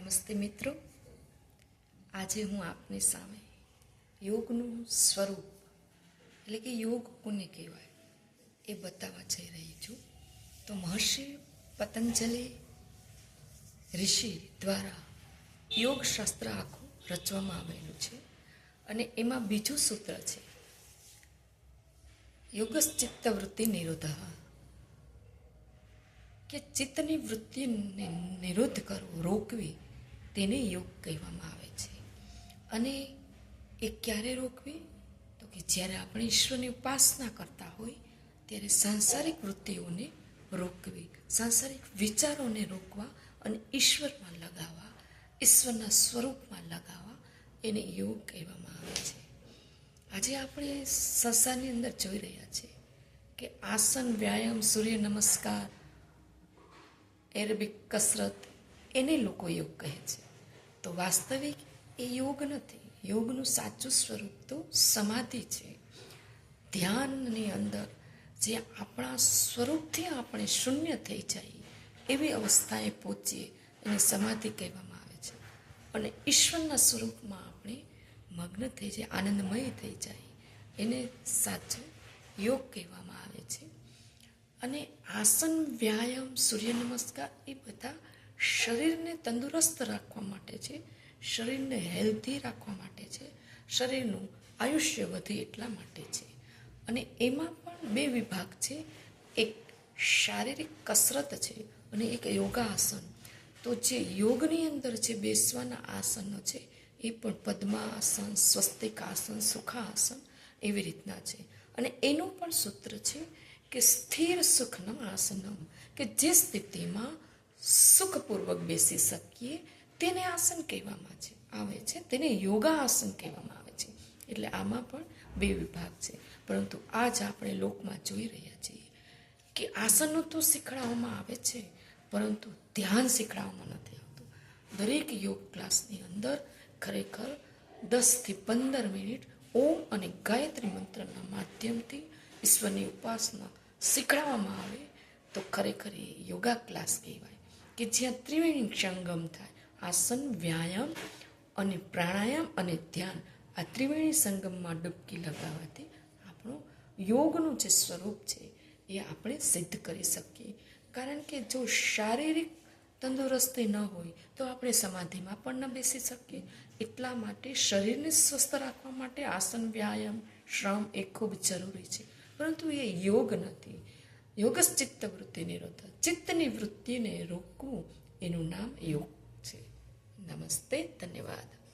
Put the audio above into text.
નમસ્તે મિત્રો, આજે હું આપની સામે યોગનું સ્વરૂપ એટલે કે યોગ કોને કહેવાય એ બતાવવા જઈ રહી છું. તો મહર્ષિ પતંજલિ ઋષિ દ્વારા યોગ શાસ્ત્ર આખું રચવામાં આવેલું છે અને એમાં બીજું સૂત્ર છે યોગશ્ચિત્ત વૃત્તિ નિરોધ, કે ચિત્તની વૃત્તિને નિરોધ કરવો, રોકવી, તેને યોગ કહેવામાં આવે છે. અને એ ક્યારે રોકવી? તો કે જ્યારે આપણે ઈશ્વરની ઉપાસના કરતા હોય ત્યારે સાંસારિક વૃત્તિઓને રોકવી, સાંસારિક વિચારોને રોકવા અને ઈશ્વરમાં લગાવવા, ઈશ્વરના સ્વરૂપમાં લગાવવા, એને યોગ કહેવામાં આવે છે. આજે આપણે સંસારની અંદર જોઈ રહ્યા છીએ કે આસન, વ્યાયામ, સૂર્ય નમસ્કાર, એરોબિક કસરત, એને લોકો યોગ કહે છે. તો વાસ્તવિક એ યોગ નથી. યોગનું સાચું સ્વરૂપ તો સમાધિ છે. ધ્યાનની અંદર જે આપણા સ્વરૂપથી આપણે શૂન્ય થઈ જાય એવી અવસ્થાએ પહોંચીએ એને સમાધિ કહેવામાં આવે છે. અને ઈશ્વરના સ્વરૂપમાં આપણે મગ્ન થઈ જાય, આનંદમય થઈ જાય, એને સાચો યોગ કહેવામાં આવે છે. અને આસન, વ્યાયામ, સૂર્ય નમસ્કાર એ બધા શરીરને તંદુરસ્ત રાખવા માટે છે, શરીરને હેલ્ધી રાખવા માટે છે, શરીરનું આયુષ્ય વધે એટલા માટે છે. અને એમાં પણ બે વિભાગ છે, એક શારીરિક કસરત છે અને એક યોગાસન. તો જે યોગની અંદર જે બેસવાના આસનો છે એ પણ પદ્માસન, સ્વસ્તિકાસન, સુખાસન એવી રીતના છે. અને એનું પણ સૂત્ર છે કે સ્થિર સુખનમ આસનમ, કે જે સ્થિતિમાં સુખપૂર્વક બેસી શકીએ તેને આસન કહેવામાં આવે છે, તેને યોગાસન કહેવામાં આવે છે. એટલે આમાં પણ બે વિભાગ છે. પરંતુ આજ આપણે લોકમાં જોઈ રહ્યા છીએ કે આસનો તો શીખવાડવામાં આવે છે પરંતુ ધ્યાન શીખવાડવામાં નથી આવતું. દરેક યોગ ક્લાસની અંદર ખરેખર 10થી 15 મિનિટ ઓમ અને ગાયત્રી મંત્રના માધ્યમથી ઈશ્વરની ઉપાસના શીખવાડવામાં આવે તો ખરેખર એ યોગા ક્લાસ કહેવાય, કે જ્યાં ત્રિવેણી સંગમ થાય. આસન, વ્યાયામ અને પ્રાણાયામ અને ધ્યાન, આ ત્રિવેણી સંગમમાં ડૂબકી લગાવવાથી આપણું યોગનું જે સ્વરૂપ છે એ આપણે સિદ્ધ કરી શકીએ. કારણ કે જો શારીરિક તંદુરસ્તી ન હોય તો આપણે સમાધિમાં પણ ન બેસી શકીએ. એટલા માટે શરીરને સ્વસ્થ રાખવા માટે આસન, વ્યાયામ, શ્રમ એ ખૂબ જરૂરી છે. પરંતુ એ યોગ નથી. યોગશ્ચિત્ત વૃત્તિ નિરોધ, ચિત્તની વૃત્તિને રોકવું એનું નામ યોગ છે. નમસ્તે, ધન્યવાદ.